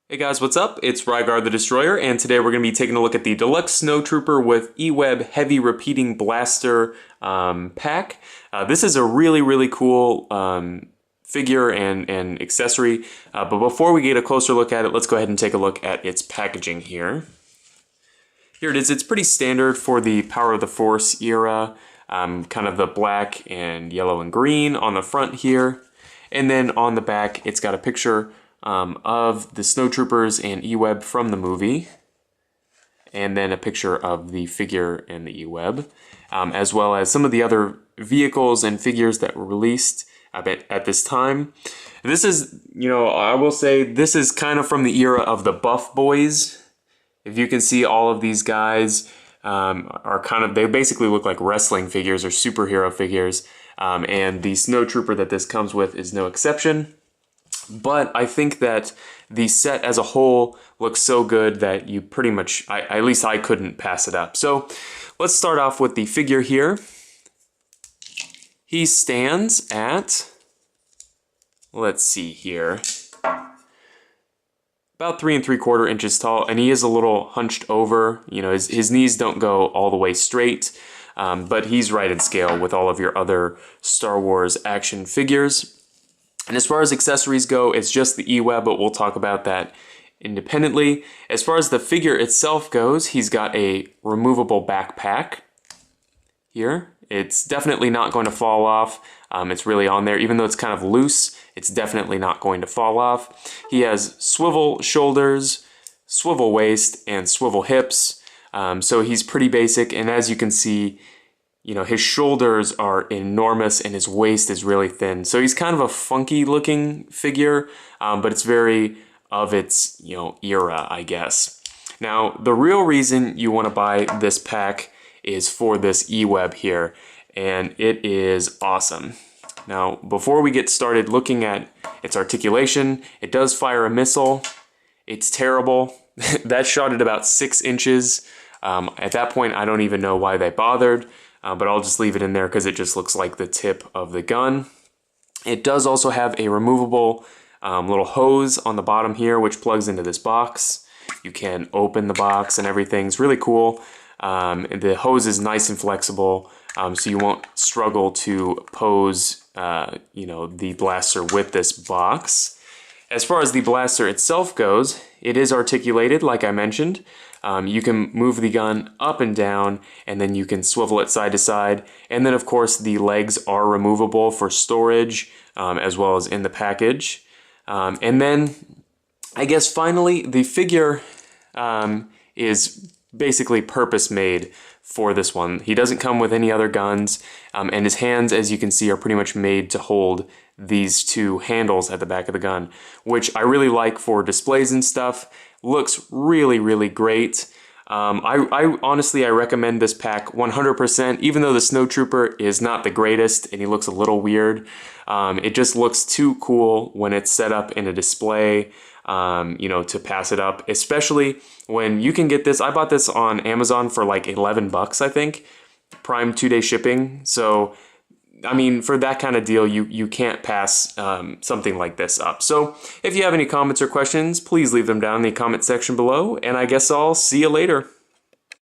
Hey guys, what's up? It's Rygar the Destroyer, and today we're going to be taking a look at the Deluxe Snowtrooper with E-Web Heavy Repeating Blaster pack. This is a really cool figure and accessory, but before we get a closer look at it, let's go ahead and take a look at its packaging here. Here it is. It's pretty standard for the Power of the Force era, kind of the black and yellow and green on the front here, and then on the back it's got a picture of the Snowtroopers and E-Web from the movie, and then a picture of the figure and the E-Web, as well as some of the other vehicles and figures that were released at this time. This is, I will say, this is kind of from the era of the Buff Boys. If you can see, all of these guys they basically look like wrestling figures or superhero figures, and the Snowtrooper that this comes with is no exception. But I think that the set as a whole looks so good that you pretty much, at least I couldn't pass it up. So let's start off with the figure here. He stands at, let's see here, about 3 3/4 inches tall, and he is a little hunched over. His knees don't go all the way straight, but he's right in scale with all of your other Star Wars action figures. And as far as accessories go, it's just the E-Web, but we'll talk about that independently. As far as the figure itself goes, he's got a removable backpack here. It's definitely not going to fall off. It's really on there. Even though it's kind of loose, it's definitely not going to fall off. He has swivel shoulders, swivel waist, and swivel hips. So he's pretty basic, and as you can see, his shoulders are enormous and his waist is really thin. So he's kind of a funky looking figure, but it's very of its, era, I guess. Now, the real reason you want to buy this pack is for this E-Web here, and it is awesome. Now, before we get started looking at its articulation, it does fire a missile. It's terrible. That shot at about 6 inches. At that point, I don't even know why they bothered. But I'll just leave it in there because it just looks like the tip of the gun. It does also have a removable little hose on the bottom here, which plugs into this box. You can open the box and everything. It's really cool. The hose is nice and flexible, so you won't struggle to pose the blaster with this box. As far as the blaster itself goes, it is articulated, like I mentioned. You can move the gun up and down, and then you can swivel it side to side. And then, of course, the legs are removable for storage, as well as in the package. And then, I guess finally, the figure is basically purpose-made for this one. He doesn't come with any other guns, and his hands, as you can see, are pretty much made to hold these two handles at the back of the gun, which I really like for displays and stuff. Looks really great. I honestly recommend this pack 100%, even though the Snowtrooper is not the greatest and he looks a little weird. It just looks too cool when it's set up in a display, to pass it up, especially when you can get this. I bought this on Amazon for like 11 bucks, I think, Prime 2-day shipping. So I mean, for that kind of deal, you can't pass something like this up. So if you have any comments or questions, please leave them down in the comment section below, and I guess I'll see you later.